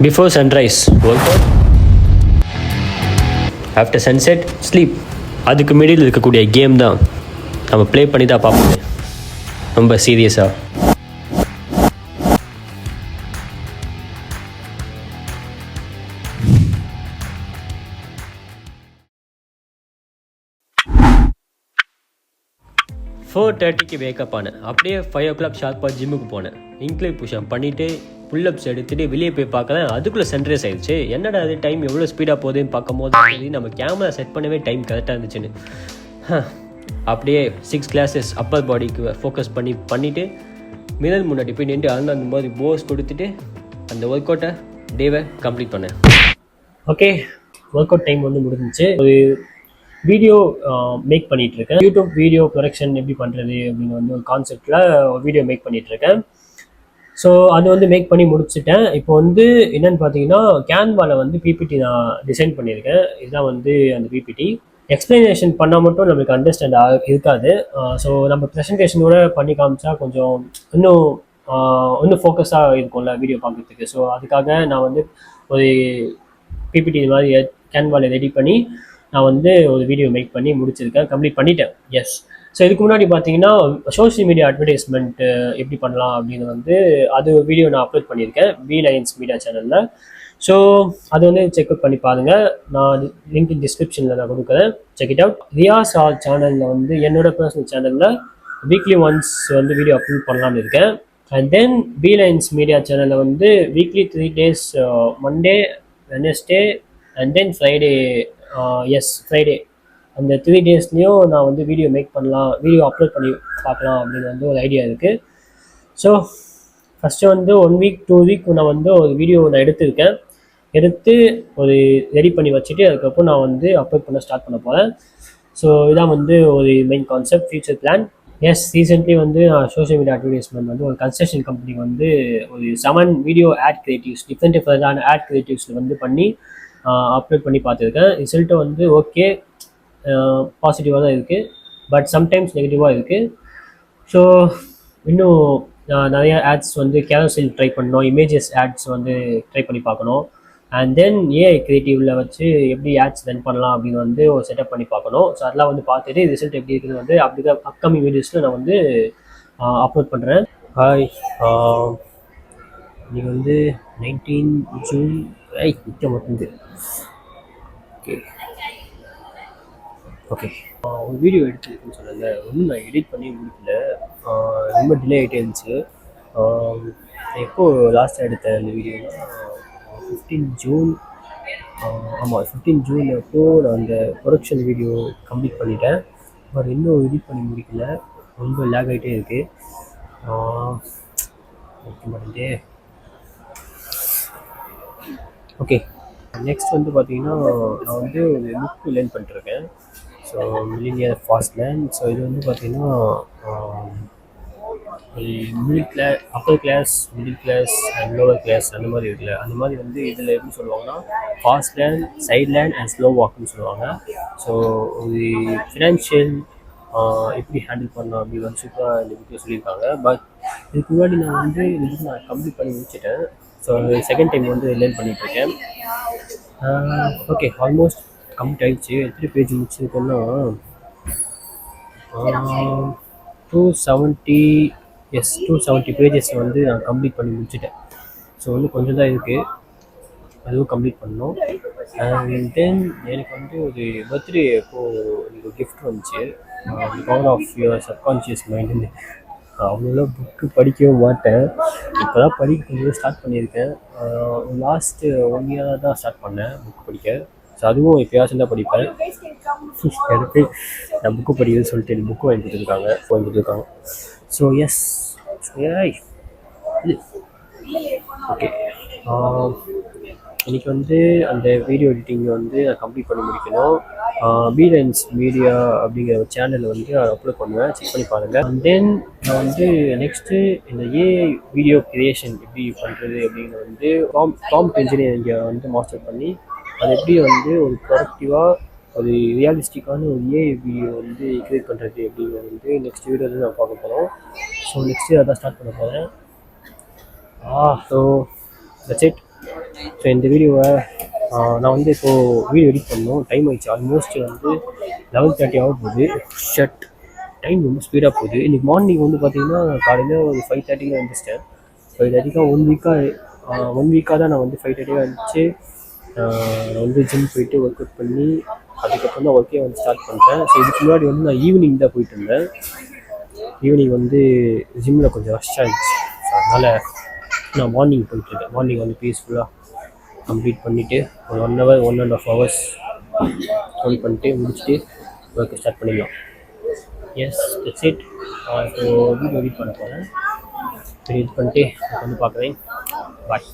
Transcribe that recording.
Before sunrise, workout. After sunset, sleep. அதுக்கு middle இருக்கக்கூடிய game தான் நம்ம ப்ளே பண்ணி தான் பார்ப்போம் ரொம்ப சீரியஸாக. ஃபோர் 30க்கு வேக்கப் ஆனேன். அப்படியே 5 o'clock ஷார்ப்பாக ஜிம்முக்கு போனேன். இன்க்ளைன் புஷ்அப் பண்ணிவிட்டு புல்லப்ஸ் எடுத்துகிட்டு வெளியே போய் பார்க்கலாம். அதுக்குள்ளே சன்ரைஸ் ஆயிடுச்சு. என்னடா அது டைம் எவ்வளோ ஸ்பீடாக போகுதுன்னு பார்க்கும்போது நம்ம கேமரா செட் பண்ணவே டைம் கரெக்டாக இருந்துச்சுன்னு அப்படியே 6 classes அப்பர் பாடிக்கு ஃபோக்கஸ் பண்ணிவிட்டு மிரர் முன்னாடி போய் நின்று அந்த மாதிரி போஸ் கொடுத்துட்டு அந்த ஒர்க் அவுட்டை டேவை கம்ப்ளீட் பண்ணேன். ஓகே, ஒர்க் அவுட் டைம் வந்து முடிஞ்சிச்சு. ஒரு வீடியோ மேக் பண்ணிகிட்ருக்கேன். யூடியூப் வீடியோ ப்ரொடக்ஷன் எப்படி பண்ணுறது அப்படின்னு வந்து ஒரு கான்செப்டில் வீடியோ மேக் பண்ணிகிட்ருக்கேன். ஸோ அது வந்து மேக் பண்ணி முடிச்சுட்டேன். இப்போ வந்து என்னென்னு பார்த்தீங்கன்னா, கேன்வாவில் வந்து பிபிடி நான் டிசைன் பண்ணியிருக்கேன். இதுதான் வந்து அந்த பிபிடி. எக்ஸ்ப்ளனேஷன் பண்ணால் மட்டும் நம்மளுக்கு அண்டர்ஸ்டாண்ட் இருக்காது. ஸோ நம்ம ப்ரெசன்டேஷனோட பண்ணி காமிச்சா கொஞ்சம் இன்னும் ஃபோக்கஸாக இருக்கும்ல வீடியோ பார்க்குறதுக்கு. ஸோ அதுக்காக நான் வந்து ஒரு பிபிடி இது மாதிரி கேன்வாவில் ரெடி பண்ணி நான் வந்து ஒரு வீடியோ மேக் பண்ணி முடிச்சிருக்கேன், கம்ப்ளீட் பண்ணிட்டேன். எஸ். ஸோ இதுக்கு முன்னாடி பார்த்தீங்கன்னா சோஷியல் மீடியா அட்வர்டைஸ்மெண்ட்டு எப்படி பண்ணலாம் அப்படின்னு வந்து அது வீடியோ நான் அப்லோட் பண்ணியிருக்கேன் V9s மீடியா சேனலில். ஸோ அது வந்து செக் அவுட் பண்ணி பாருங்கள். நான் லிங்க் டிஸ்கிரிப்ஷனில் நான் கொடுக்குறேன், check it out. Riyas R சேனலில் வந்து என்னோட பர்சனல் சேனலில் வீக்லி ஒன்ஸ் வந்து வீடியோ அப்லோட் பண்ணலான்னு இருக்கேன். அண்ட் தென் V9s மீடியா சேனலில் வந்து weekly 3 days, Monday, Wednesday and then Friday. Friday அந்த 3 daysலேயும் நான் வந்து வீடியோ மேக் பண்ணலாம், வீடியோ அப்லோட் பண்ணி பார்க்கலாம் அப்படின்னு வந்து ஒரு ஐடியா இருக்குது. ஸோ ஃபஸ்ட்டு வந்து 1 week 2 week நான் வந்து ஒரு வீடியோ நான் எடுத்து ஒரு ரெடி பண்ணி வச்சுட்டு அதுக்கப்புறம் நான் வந்து அப்லோட் பண்ண ஸ்டார்ட் பண்ண போகிறேன். ஸோ இதான் வந்து ஒரு main concept, future plan. Yes, recently வந்து நான் சோஷியல் மீடியா அட்வர்டைஸ்மெண்ட் வந்து ஒரு கன்ஸ்ட்ரக்ஷன் கம்பெனிக்கு வந்து ஒரு 7 வீடியோ ஆட் கிரியேட்டிவ்ஸ், டிஃப்ரெண்டான ஆட் கிரியேட்டிவ்ஸில் வந்து பண்ணி அப்லோட் பண்ணி பார்த்துருக்கேன். ரிசல்ட்டு வந்து ஓகே, பாசிட்டிவாக தான் இருக்குது, பட் சம்டைம்ஸ் நெகட்டிவாக இருக்குது. ஸோ இன்னும் நிறையா ஆட்ஸ் வந்து கேரோசெல் ட்ரை பண்ணணும், இமேஜஸ் ஆட்ஸ் வந்து ட்ரை பண்ணி பார்க்கணும். அண்ட் தென் ஏஐ கிரியேட்டிவில் வச்சு எப்படி ஆட்ஸ் ரன் பண்ணலாம் அப்படின்னு வந்து ஒரு செட்டப் பண்ணி பார்க்கணும். ஸோ அதெல்லாம் வந்து பார்த்துட்டு ரிசல்ட் எப்படி இருக்குதுன்னு வந்து அப்கமிங் வீடியோஸில் நான் வந்து அப்லோட் பண்ணுறேன். ஹாய், நீங்கள் வந்து 19 June மட்டும் ஓகே ஒரு வீடியோ எடுத்துருக்குன்னு சொன்னல, ஒன்றும் நான் எடிட் பண்ணி முடிக்கல, ரொம்ப டிலே ஆகிட்டே இருந்துச்சு. எப்போது லாஸ்ட்டாக எடுத்தேன் அந்த வீடியோனா 15 June. ஆமாம், 15 June அப்போது நான் அந்த ப்ரொடக்ஷன் வீடியோ கம்ப்ளீட் பண்ணிட்டேன். பட் இன்னும் எடிட் பண்ணி முடிக்கல, ரொம்ப லேக் ஆகிட்டே இருக்குது. மாட்டேன்டே. ஓகே, நெக்ஸ்ட் வந்து பார்த்தீங்கன்னா நான் வந்து ஒரு புக்கு லேர்ன் பண்ணிட்டுருக்கேன். So millionaire fast lane. So இது வந்து பார்த்தீங்கன்னா upper class, middle class and lower class அந்த மாதிரி இருக்குல்ல, அந்த மாதிரி வந்து இதில் எப்படி சொல்லுவாங்கன்னா fast lane, side lane and slow வாக்குன்னு சொல்லுவாங்க. ஸோ ஒரு ஃபினான்ஷியல் எப்படி ஹேண்டில் பண்ணலாம் அப்படின்னு வந்து சூப்பராக இந்த புக்கில் சொல்லியிருக்காங்க. பட் இதுக்கு முன்னாடி நான் வந்து இது நான் கம்ப்ளீட் பண்ணி முடிச்சிட்டேன். ஸோ செகண்ட் டைம் வந்து லேர்ன் பண்ணிகிட்ருக்கேன். ஓகே, ஆல்மோஸ்ட் கம்ப்ளீட் ஆகிடுச்சு. எத்தனை பேஜ் முடிச்சிருக்கேன்னா 270 பேஜஸ் வந்து நான் கம்ப்ளீட் பண்ணி முடிச்சிட்டேன். ஸோ வந்து கொஞ்சம் தான் இருக்குது, அதுவும் கம்ப்ளீட் பண்ணணும். அண்ட் தென் எனக்கு வந்து ஒரு பர்த்டே அப்போது எனக்கு ஒரு கிஃப்ட் வந்துச்சு, பவர் ஆஃப் யுவர் சப்கான்ஷியஸ் மைண்டுன்னு. அவ்வளோ புக்கு படிக்கவும் மாட்டேன், இப்போ தான் படிக்க கொஞ்சம் ஸ்டார்ட் பண்ணியிருக்கேன். லாஸ்ட்டு 1 year தான் ஸ்டார்ட் பண்ணேன் புக் படிக்க. ஸோ அதுவும் எப்போயாச்சும் தான் படிப்பேன். எனக்கு நான் புக்கு படிக்கிறது சொல்லிட்டு எனக்கு புக்கு வாங்கிட்டு இருக்காங்க. ஸோ எஸ், ஓகே, இன்றைக்கி வந்து அந்த வீடியோ எடிட்டிங் வந்து நான் கம்ப்ளீட் பண்ணி முடிக்கணும். V9s மீடியா அப்படிங்கிற ஒரு சேனலில் வந்து அப்லோட் பண்ணுவேன், செக் பண்ணி பாருங்கள். அண்ட் தென் நான் வந்து நெக்ஸ்ட்டு இந்த ஏஐ வீடியோ க்ரியேஷன் எப்படி பண்ணுறது அப்படிங்கிற வந்து ப்ராம்ப்ட் இன்ஜினியரிங்கை வந்து மாஸ்டர் பண்ணி அது எப்படி வந்து ஒரு ப்ரொடக்டிவாக ஒரு ரியலிஸ்டிக்கான ஒரு ஏஐ வீடியோ வந்து க்ரியேட் பண்ணுறது அப்படிங்கிறது வந்து நெக்ஸ்ட் வீடியோவில் நான் பார்க்க போகிறோம். ஸோ நெக்ஸ்ட்டு அதான் ஸ்டார்ட் பண்ண போகிறேன். So that's it. ஸோ இந்த வீடியோவை நான் வந்து இப்போது வீடியோ எடிட் பண்ணோம். டைம் ஆகிடுச்சு. ஆல்மோஸ்ட் வந்து 11:30 ஆக போகுது. ஷட் டைம் ரொம்ப ஸ்பீடாக போகுது. இன்றைக்கி மார்னிங் வந்து பார்த்திங்கன்னா காலையில் ஒரு 5:30 எழுந்திரிச்சிட்டேன். 5:30 ஒன் வீக்காக தான் நான் வந்து 5:30 எழுந்திரிச்சு வந்து ஜிம் போயிட்டு ஒர்க் அவுட் பண்ணி அதுக்கப்புறம் தான் ஒர்க்கே வந்து ஸ்டார்ட் பண்ணுறேன். ஸோ இதுக்கு முன்னாடி வந்து நான் ஈவினிங் தான் போயிட்டு இருந்தேன். ஈவினிங் வந்து ஜிம்மில் கொஞ்சம் ரஷ் ஆகிடுச்சு. ஸோ அதனால் நான் மார்னிங் போயிட்டுருக்கேன். மார்னிங் வந்து பீஸ்ஃபுல்லாக கம்ப்ளீட் பண்ணிவிட்டு ஒரு 1 hour 1.5 hours ஹோல்ட் பண்ணிட்டு முடிச்சுட்டு ஒர்க்கு ஸ்டார்ட் பண்ணிடலாம். Yes that's it. இப்போ வீடியோ எடிட் பண்ண போகிறேன். எடிட் பண்ணிட்டு வந்து பார்க்குறேன். பாய்.